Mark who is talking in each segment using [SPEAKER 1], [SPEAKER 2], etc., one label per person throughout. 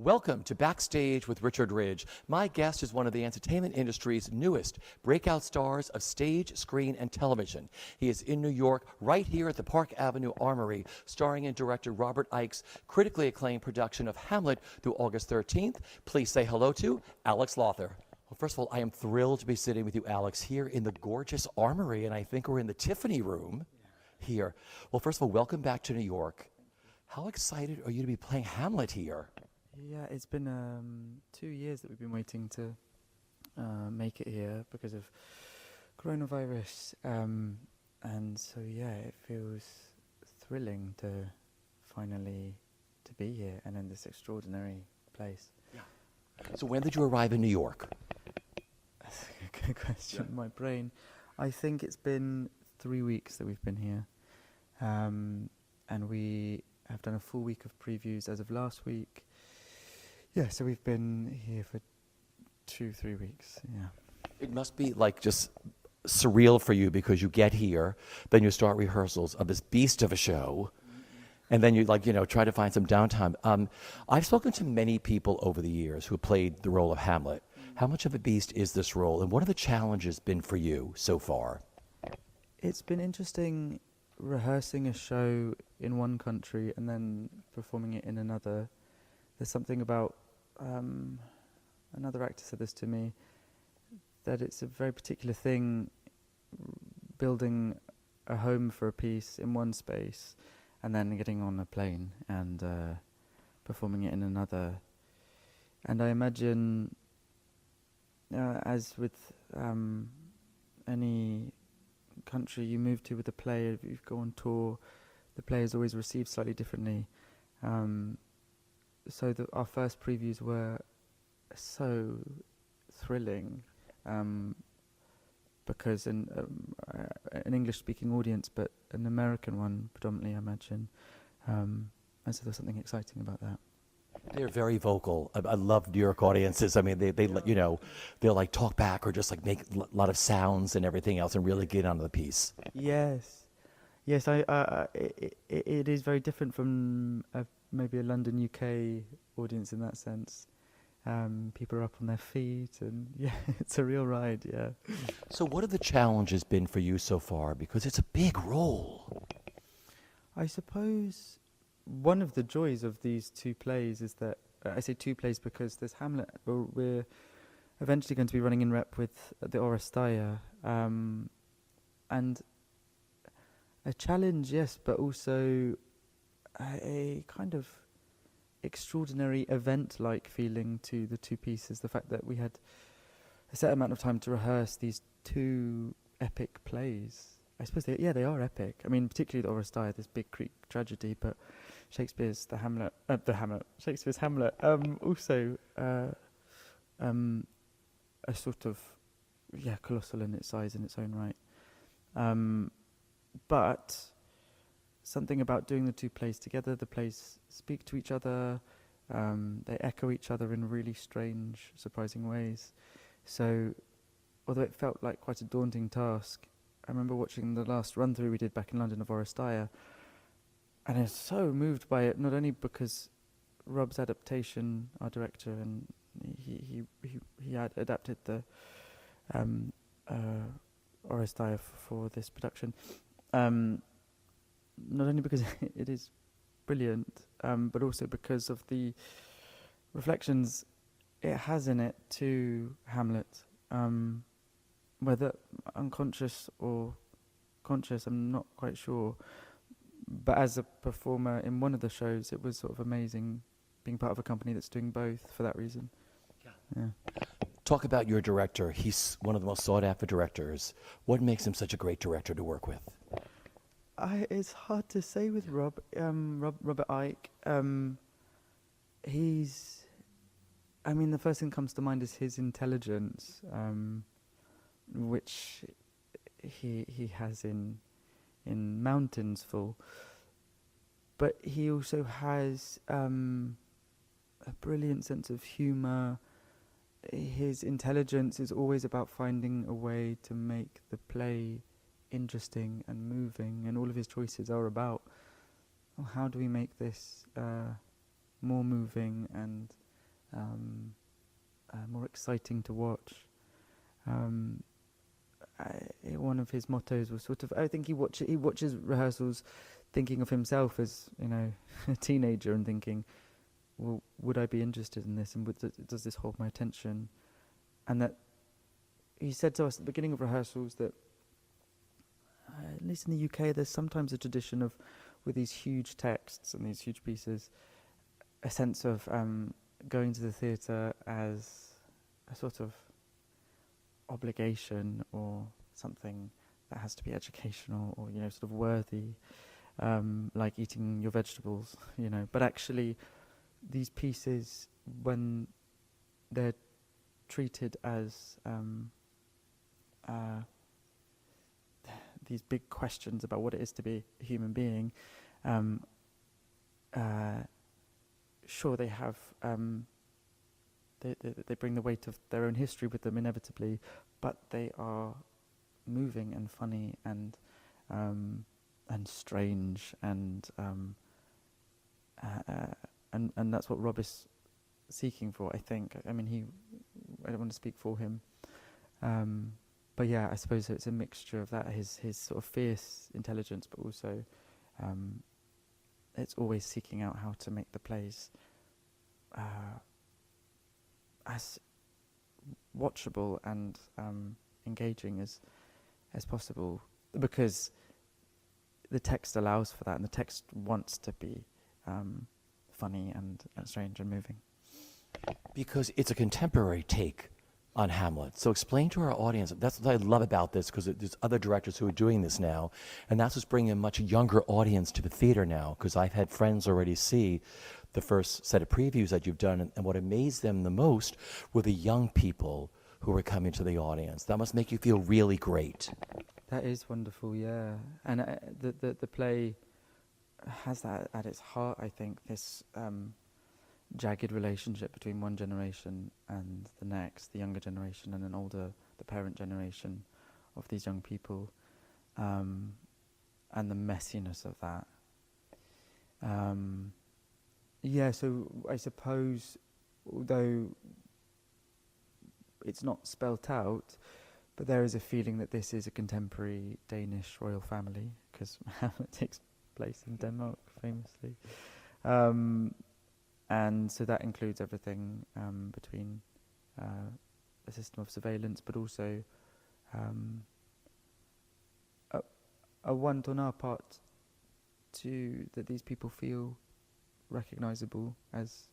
[SPEAKER 1] Welcome to Backstage with Richard Ridge. My guest is one of the entertainment industry's newest breakout stars of stage, screen, and television. He is in New York, right here at the Park Avenue Armory, starring in director Robert Icke's critically acclaimed production of Hamlet through August 13th. Please say hello to Alex Lawther. Well, first of all, I am thrilled to be sitting with you, Alex, here in the gorgeous Armory, and I think we're in the Tiffany room here. Well, first of all, welcome back to New York. How excited are you to be playing Hamlet here?
[SPEAKER 2] Yeah, it's been 2 years that we've been waiting to make it here because of coronavirus, and so yeah, it feels thrilling to finally to be here and in this extraordinary place.
[SPEAKER 1] Yeah. So when did you arrive in New York?
[SPEAKER 2] That's a good question. Yeah. My brain. I think it's been 3 weeks that we've been here, and we have done a full week of previews as of last week. Yeah, so we've been here for 2-3 weeks, yeah.
[SPEAKER 1] It must be like just surreal for you because you get here, then you start rehearsals of this beast of a show, and then you try to find some downtime. I've spoken to many people over the years who played the role of Hamlet. How much of a beast is this role, and what have the challenges been for you so far?
[SPEAKER 2] It's been interesting rehearsing a show in one country and then performing it in another. There's something about, another actor said this to me, that it's a very particular thing building a home for a piece in one space and then getting on a plane and performing it in another. And I imagine, as with any country you move to with a play, if you go on tour, the play is always received slightly differently. So our first previews were so thrilling because an English-speaking audience, but an American one predominantly, I imagine. And so there's something exciting about that.
[SPEAKER 1] They're very vocal. I love New York audiences. I mean, they'll like talk back or just like make a lot of sounds and everything else and really get onto the piece.
[SPEAKER 2] Yes. It is very different from maybe a London, UK audience in that sense. People are up on their feet, and yeah, it's a real ride, yeah.
[SPEAKER 1] So what have the challenges been for you so far? Because it's a big role.
[SPEAKER 2] I suppose one of the joys of these two plays is that, I say two plays because there's Hamlet, we're eventually going to be running in rep with the Oresteia, and a challenge, yes, but also a kind of extraordinary event-like feeling to the two pieces. The fact that we had a set amount of time to rehearse these two epic plays. I suppose they are epic. I mean, particularly the Oresteia, this big Greek tragedy, but Shakespeare's Shakespeare's Hamlet, also a sort of, colossal in its size in its own right. But something about doing the two plays together, the plays speak to each other, they echo each other in really strange, surprising ways. So, although it felt like quite a daunting task, I remember watching the last run-through we did back in London of Oresteia, and I was so moved by it, not only because Rob's adaptation, our director, and he had adapted the Oresteia for this production, not only because it is brilliant, but also because of the reflections it has in it to Hamlet, whether unconscious or conscious, I'm not quite sure. But as a performer in one of the shows, it was sort of amazing being part of a company that's doing both for that reason. Yeah.
[SPEAKER 1] Talk about your director. He's one of the most sought-after directors. What makes him such a great director to work with?
[SPEAKER 2] It's hard to say with Robert Icke. The first thing that comes to mind is his intelligence, which he has in mountains full. But he also has a brilliant sense of humour. His intelligence is always about finding a way to make the play interesting and moving, and all of his choices are about how do we make this more moving and more exciting to watch. One of his mottos was sort of, I think he watches rehearsals thinking of himself as, a teenager and thinking, well, would I be interested in this, and does this hold my attention? And that he said to us at the beginning of rehearsals that, at least in the UK, there's sometimes a tradition of, with these huge texts and these huge pieces, a sense of going to the theatre as a sort of obligation or something that has to be educational or, sort of worthy, like eating your vegetables, But actually, these pieces, when they're treated as these big questions about what it is to be a human being, sure, they have they bring the weight of their own history with them inevitably, but they are moving and funny and strange and that's what Rob is seeking for, I think. I mean, I don't want to speak for him, but yeah, I suppose it's a mixture of that, his sort of fierce intelligence, but also it's always seeking out how to make the plays as watchable and engaging as possible, because the text allows for that, and the text wants to be funny and strange and moving.
[SPEAKER 1] Because it's a contemporary take on Hamlet. So explain to our audience, that's what I love about this, because there's other directors who are doing this now, and that's what's bringing a much younger audience to the theater now, because I've had friends already see the first set of previews that you've done, and what amazed them the most were the young people who were coming to the audience. That must make you feel really great.
[SPEAKER 2] That is wonderful, yeah. And the play has that at its heart, I think, this jagged relationship between one generation and the next, the younger generation and the parent generation of these young people, and the messiness of that. So I suppose, although it's not spelt out, but there is a feeling that this is a contemporary Danish royal family, because Hamlet takes place in Denmark, famously. And so that includes everything between a system of surveillance, but also a want on our part that these people feel recognizable as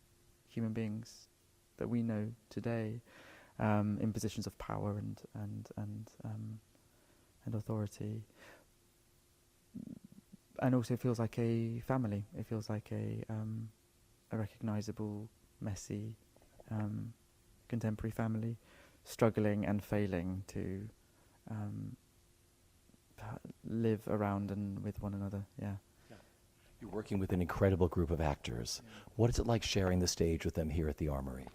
[SPEAKER 2] human beings that we know today, in positions of power and authority, and also it feels like a family. It feels like a recognizable, messy, contemporary family, struggling and failing to live around and with one another. Yeah.
[SPEAKER 1] You're working with an incredible group of actors. What is it like sharing the stage with them here at the Armory?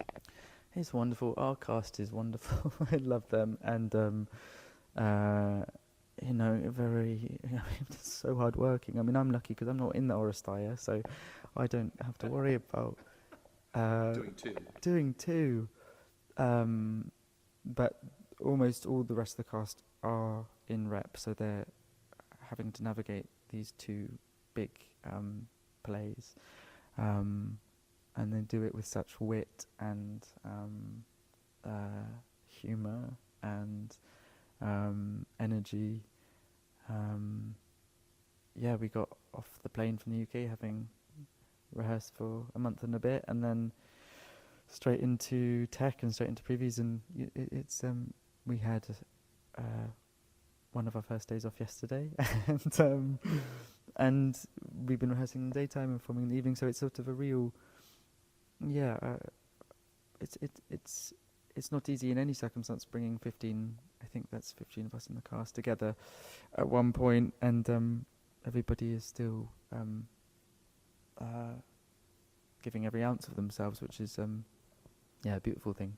[SPEAKER 2] It's wonderful. Our cast is wonderful. I love them, and very so hardworking. I mean, I'm lucky because I'm not in the Oresteia, so I don't have to worry about doing two. But almost all the rest of the cast are in rep, so they're having to navigate these two big plays, and they do it with such wit and humour and energy. We got off the plane from the UK having rehearsed for a month and a bit, and then straight into tech and straight into previews, and we had one of our first days off yesterday, and we've been rehearsing in the daytime and filming in the evening, so it's sort of a real, it's not easy in any circumstance bringing 15, I think that's 15 of us in the cast together at one point, and everybody is still giving every ounce of themselves, which is a beautiful thing.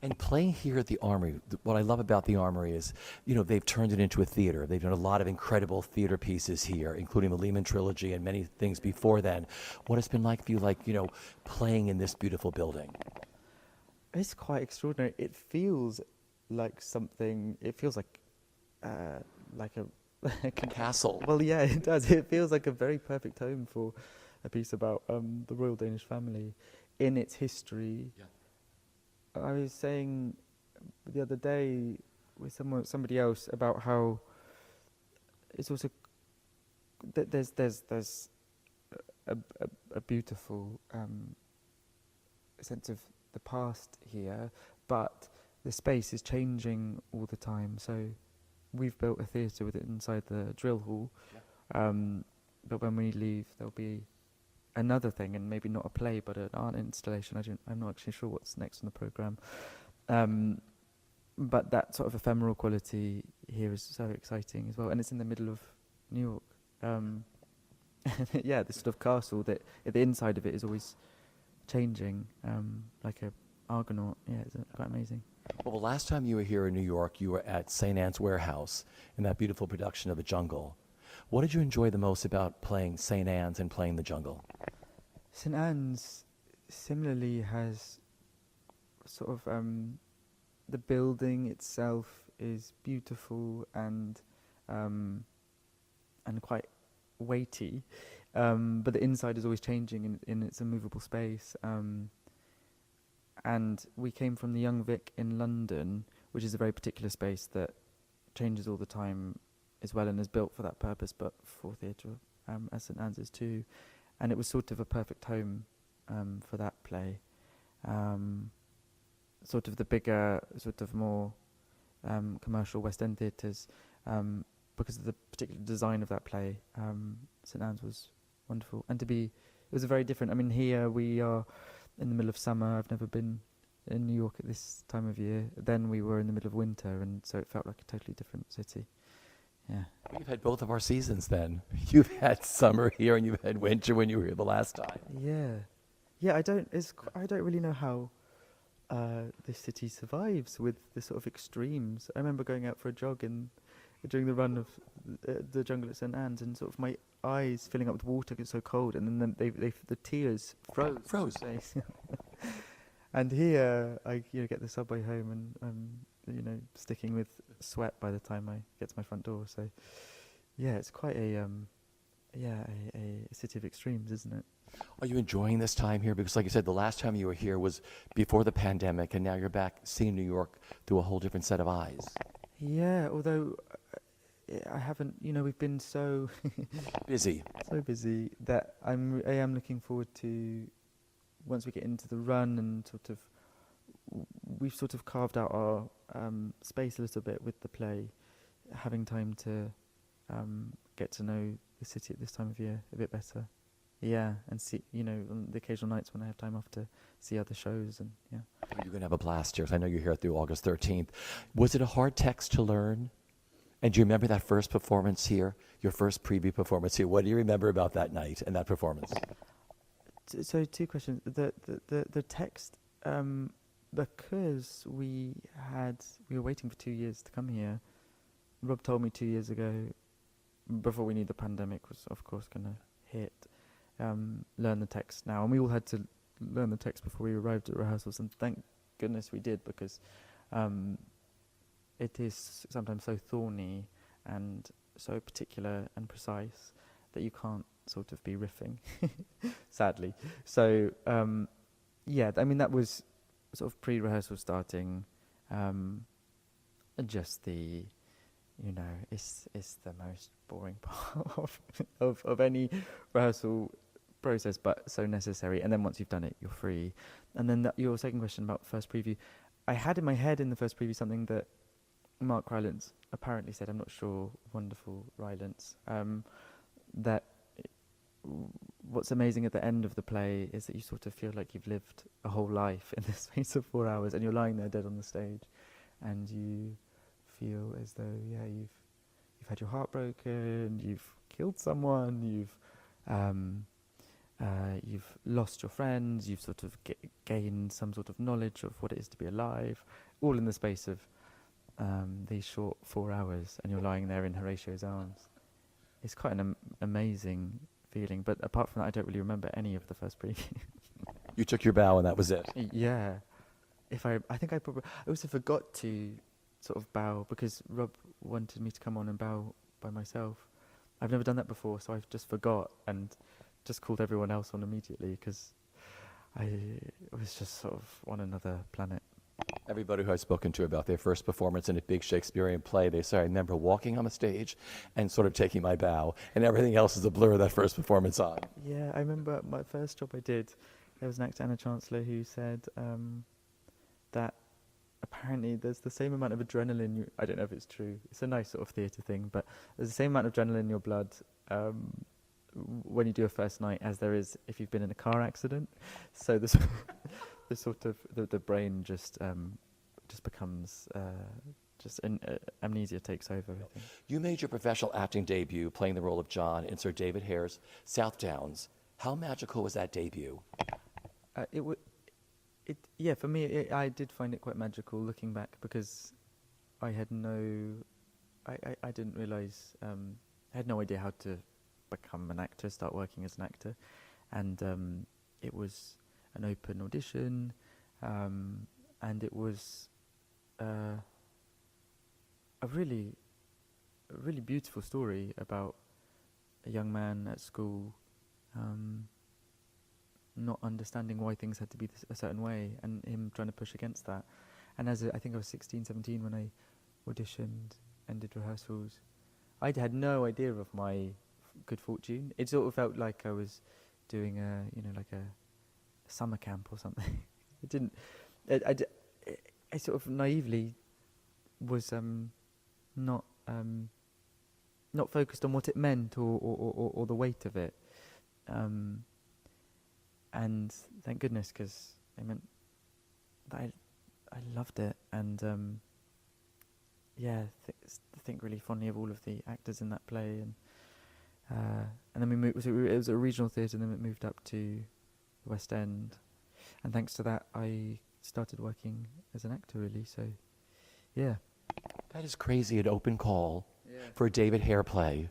[SPEAKER 1] And playing here at the Armory, what I love about the Armory is, they've turned it into a theater. They've done a lot of incredible theater pieces here, including the Lehman Trilogy and many things before then. What it's been like for you, playing in this beautiful building?
[SPEAKER 2] It's quite extraordinary. It feels like something. It feels like a
[SPEAKER 1] A castle.
[SPEAKER 2] well, yeah, it does. It feels like a very perfect home for a piece about the royal Danish family in its history.
[SPEAKER 1] Yeah.
[SPEAKER 2] I was saying the other day with somebody else about how it's also there's a beautiful sense of the past here, but the space is changing all the time. So we've built a theatre with it inside the drill hall, but when we leave, there'll be another thing, and maybe not a play, but an art installation. I'm not actually sure what's next on the programme. But that sort of ephemeral quality here is so exciting as well, and it's in the middle of New York. Yeah, this sort of castle that at the inside of it is always changing, like a Argonaut. Yeah, it's quite amazing.
[SPEAKER 1] Well, the last time you were here in New York, you were at St. Anne's Warehouse in that beautiful production of The Jungle. What did you enjoy the most about playing St. Anne's and playing The Jungle?
[SPEAKER 2] St. Anne's similarly has sort of the building itself is beautiful and quite weighty, but the inside is always changing in its immovable space. And we came from the Young Vic in London, which is a very particular space that changes all the time as well and is built for that purpose, but for theatre, as St. Anne's is too. And it was sort of a perfect home for that play. Sort of the bigger, sort of more commercial West End theatres, because of the particular design of that play, St. Anne's was wonderful. And it was a very different, I mean, here we are in the middle of summer. I've never been in New York at this time of year. Then we were in the middle of winter, and so it felt like a totally different city. Yeah.
[SPEAKER 1] Well, you've had both of our seasons then. You've had summer here and you've had winter when you were here the last time.
[SPEAKER 2] Yeah. Yeah, I don't really know how this city survives with the sort of extremes. I remember going out for a jog during the run of the jungle at St. Anne's, and sort of my eyes filling up with water because it's so cold, and then the tears froze. And here I get the subway home, and I'm sticking with sweat by the time I get to my front door. So yeah, it's quite a city of extremes, isn't it?
[SPEAKER 1] Are you enjoying this time here? Because like you said, the last time you were here was before the pandemic, and now you're back seeing New York through a whole different set of eyes.
[SPEAKER 2] Yeah, although I haven't, we've been so
[SPEAKER 1] Busy.
[SPEAKER 2] so busy that I am looking forward to, once we get into the run and we've sort of carved out our space a little bit with the play, having time to get to know the city at this time of year a bit better. Yeah, and see, on the occasional nights when I have time off to see other shows, and yeah.
[SPEAKER 1] You're going to have a blast here. I know you're here through August 13th. Was it a hard text to learn? And do you remember that first performance here, your first preview performance here? What do you remember about that night and that performance?
[SPEAKER 2] So 2 questions. The text, because we were waiting for 2 years to come here. Rob told me 2 years ago, before we knew the pandemic was of course going to hit, learn the text now. And we all had to learn the text before we arrived at rehearsals, and thank goodness we did, because it is sometimes so thorny and so particular and precise that you can't sort of be riffing, sadly. So, that was sort of pre-rehearsal starting, just the, it's the most boring part of any rehearsal process, but so necessary. And then once you've done it, you're free. And then your second question about first preview, I had in my head in the first preview something that Mark Rylance apparently said, I'm not sure, wonderful Rylance, that what's amazing at the end of the play is that you sort of feel like you've lived a whole life in the space of 4 hours, and you're lying there dead on the stage, and you feel as though, you've had your heart broken, you've killed someone, you've lost your friends, you've sort of gained some sort of knowledge of what it is to be alive, all in the space of these short 4 hours, and you're lying there in Horatio's arms. It's quite an amazing feeling, but apart from that, I don't really remember any of the first preview.
[SPEAKER 1] You took your bow and that was it.
[SPEAKER 2] Yeah. I think I probably, I also forgot to sort of bow because Rob wanted me to come on and bow by myself. I've never done that before, so I've just forgot and just called everyone else on immediately because I was just sort of on another planet.
[SPEAKER 1] Everybody who I've spoken to about their first performance in a big Shakespearean play, they say, I remember walking on the stage and sort of taking my bow, and everything else is a blur of that first performance on.
[SPEAKER 2] Yeah, I remember my first job I did, there was an actor, Anna Chancellor, who said that apparently there's the same amount of adrenaline, I don't know if it's true, it's a nice sort of theatre thing, but there's the same amount of adrenaline in your blood when you do a first night as there is if you've been in a car accident. So this the sort of the brain just becomes amnesia takes over. I think.
[SPEAKER 1] You made your professional acting debut playing the role of John in Sir David Hare's South Downs. How magical was that debut?
[SPEAKER 2] Yeah, for me, I did find it quite magical looking back because I didn't realise, I had no idea how to become an actor, start working as an actor, and it was an open audition, and it was a really beautiful story about a young man at school not understanding why things had to be a certain way and him trying to push against that. And I think I was 16, 17 when I auditioned and did rehearsals. I had no idea of my good fortune. It sort of felt like I was doing a summer camp or something. It didn't. I sort of naively was not focused on what it meant or the weight of it. And thank goodness, because it meant that I loved it, and think really fondly of all of the actors in that play, and then we moved. So it was a regional theatre, and then it moved up to the West End, and thanks to that, I started working as an actor. Really, so yeah.
[SPEAKER 1] That is crazy. An open call for a David Hare play.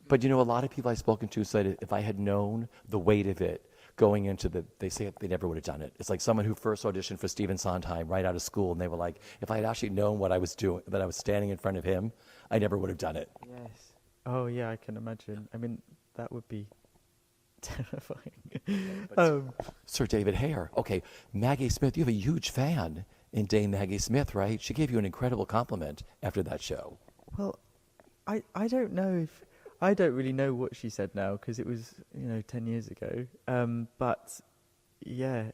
[SPEAKER 1] But a lot of people I've spoken to said if I had known the weight of it going into they say they never would have done it. It's like someone who first auditioned for Stephen Sondheim right out of school, and they were like, if I had actually known what I was doing, that I was standing in front of him, I never would have done it.
[SPEAKER 2] Yes. Oh yeah, I can imagine. I mean, that would be terrifying.
[SPEAKER 1] Sir David Hare. Okay, Maggie Smith, you have a huge fan in Dame Maggie Smith, right? She gave you an incredible compliment after that show.
[SPEAKER 2] Well, I don't know if... I don't really know what she said now because it was 10 years ago. But yeah.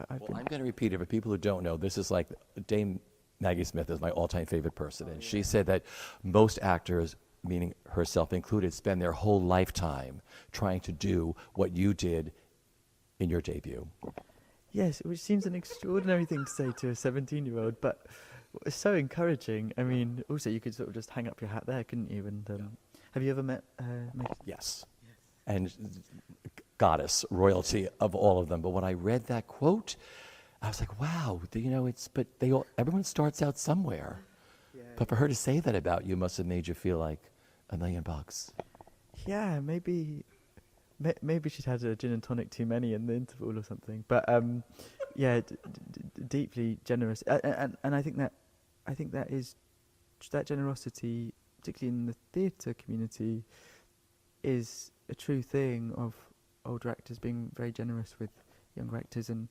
[SPEAKER 1] I'm going to repeat it for people who don't know. This is like Dame Maggie Smith is my all-time favorite person, and she said that most actors, meaning herself included, spend their whole lifetime trying to do what you did in your debut.
[SPEAKER 2] Yes, which seems an extraordinary thing to say to a 17-year-old, but it's so encouraging. I mean, also you could sort of just hang up your hat there, couldn't you? And have you ever met Maggie?
[SPEAKER 1] Yes. And goddess, royalty of all of them. But when I read that quote, I was like, wow, everyone starts out somewhere. Yeah. But for her to say that about you must have made you feel like $1 million.
[SPEAKER 2] Yeah, maybe she'd had a gin and tonic too many in the interval or something. But deeply generous. And I think that generosity, particularly in the theatre community, is a true thing of older actors being very generous with younger actors. And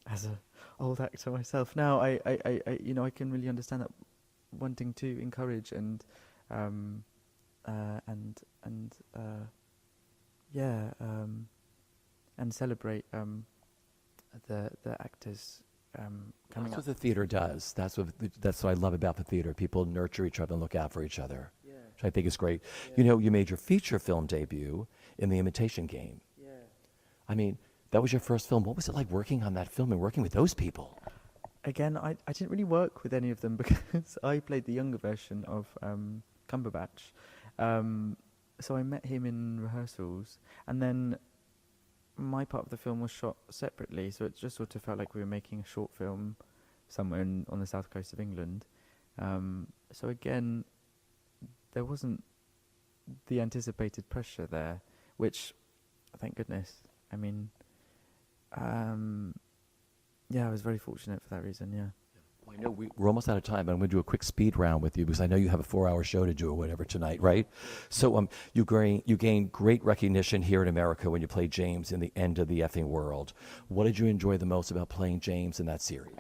[SPEAKER 2] as an old actor myself now, I can really understand that, wanting to encourage and celebrate the actors.
[SPEAKER 1] That's what the theater does. That's what I love about the theater. People nurture each other and look out for each other, which I think is great. Yeah. You made your feature film debut in The Imitation Game. Yeah. I mean, that was your first film. What was it like working on that film and working with those people?
[SPEAKER 2] Again, I didn't really work with any of them because I played the younger version of Cumberbatch. So I met him in rehearsals, and then my part of the film was shot separately, so it just sort of felt like we were making a short film somewhere on the south coast of England. So again, there wasn't the anticipated pressure there, which, thank goodness. I mean, Yeah, I was very fortunate for that reason. Yeah.
[SPEAKER 1] Well, I know we're almost out of time, but I'm going to do a quick speed round with you because I know you have a 4-hour show to do or whatever tonight, right? So you gained great recognition here in America when you played James in The End of the Effing World. What did you enjoy the most about playing James in that series?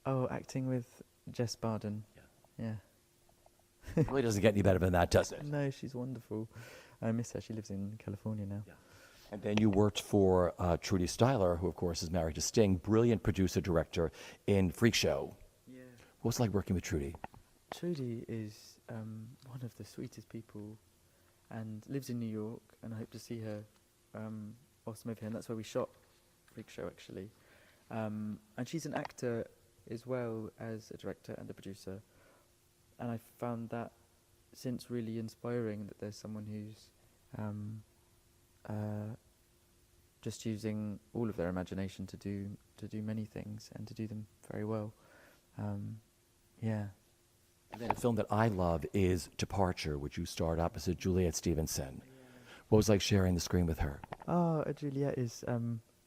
[SPEAKER 2] Oh, acting with Jess Barden. Yeah.
[SPEAKER 1] It really doesn't get any better than that, does it?
[SPEAKER 2] No, she's wonderful. I miss her. She lives in California now.
[SPEAKER 1] Yeah. And then you worked for Trudy Styler, who, of course, is married to Sting, brilliant producer-director in Freak Show. Yeah. What was it like working with Trudy?
[SPEAKER 2] Trudy is one of the sweetest people and lives in New York, and I hope to see her whilst I'm over here. And that's where we shot Freak Show, actually. And she's an actor as well as a director and a producer. And I found that since really inspiring, that there's someone who's just using all of their imagination to do many things and to do them very well. Yeah.
[SPEAKER 1] And then a film that I love is Departure, which you starred opposite Juliet Stevenson. What was it like sharing the screen with her?
[SPEAKER 2] Oh, Juliet is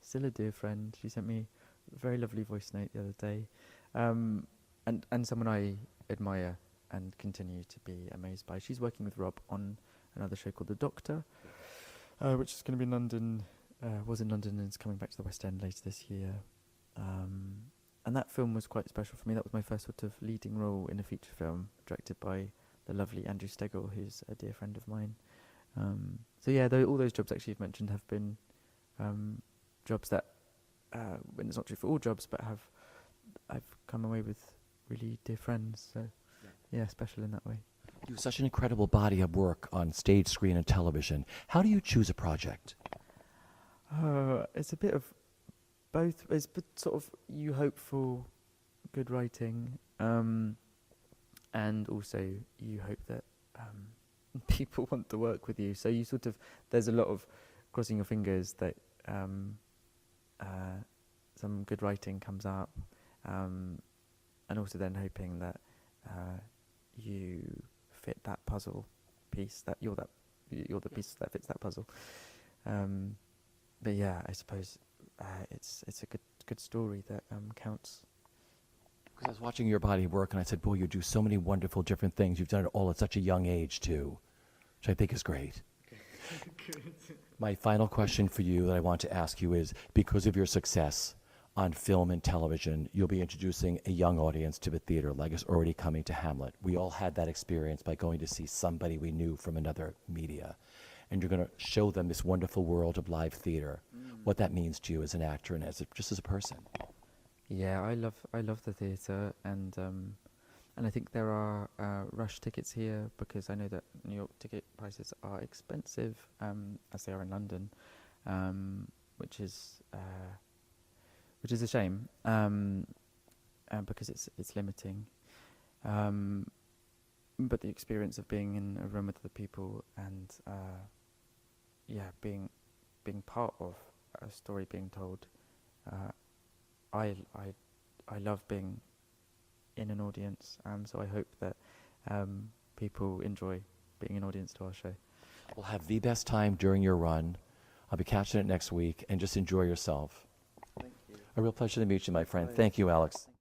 [SPEAKER 2] still a dear friend. She sent me a very lovely voice note the other day. And someone I admire and continue to be amazed by. She's working with Rob on another show called The Doctor, which is going to be in London, was in London and is coming back to the West End later this year. And that film was quite special for me. That was my first sort of leading role in a feature film, directed by the lovely Andrew Stegel, who's a dear friend of mine. So yeah, all those jobs actually you've mentioned have been jobs that, and it's not true for all jobs, but I've come away with really dear friends. So yeah, special in that way.
[SPEAKER 1] You have such an incredible body of work on stage, screen, and television. How do you choose a project?
[SPEAKER 2] It's a bit of both. It's sort of, you hope for good writing, and also you hope that people want to work with you. So you sort of, there's a lot of crossing your fingers that some good writing comes up, and also then hoping that you fit that puzzle piece, that you're the piece that fits that puzzle. But yeah, I suppose it's a good story that counts.
[SPEAKER 1] Because I was watching your body of work and I said, boy, you do so many wonderful different things. You've done it all at such a young age too, which I think is great. My final question for you that I want to ask you is, because of your success on film and television, you'll be introducing a young audience to the theater, like is already coming to Hamlet. We all had that experience by going to see somebody we knew from another media. And you're going to show them this wonderful world of live theater, what that means to you as an actor and just as a person.
[SPEAKER 2] Yeah, I love the theatre, and I think there are rush tickets here, because I know that New York ticket prices are expensive, as they are in London, which is a shame, because it's limiting. But the experience of being in a room with other people and being part of a story being told, I love being in an audience, so I hope that people enjoy being an audience to our show.
[SPEAKER 1] Well, have the best time during your run. I'll be catching it next week, and just enjoy yourself.
[SPEAKER 2] Thank you.
[SPEAKER 1] A real pleasure to meet you, my friend. Thank you, Alex.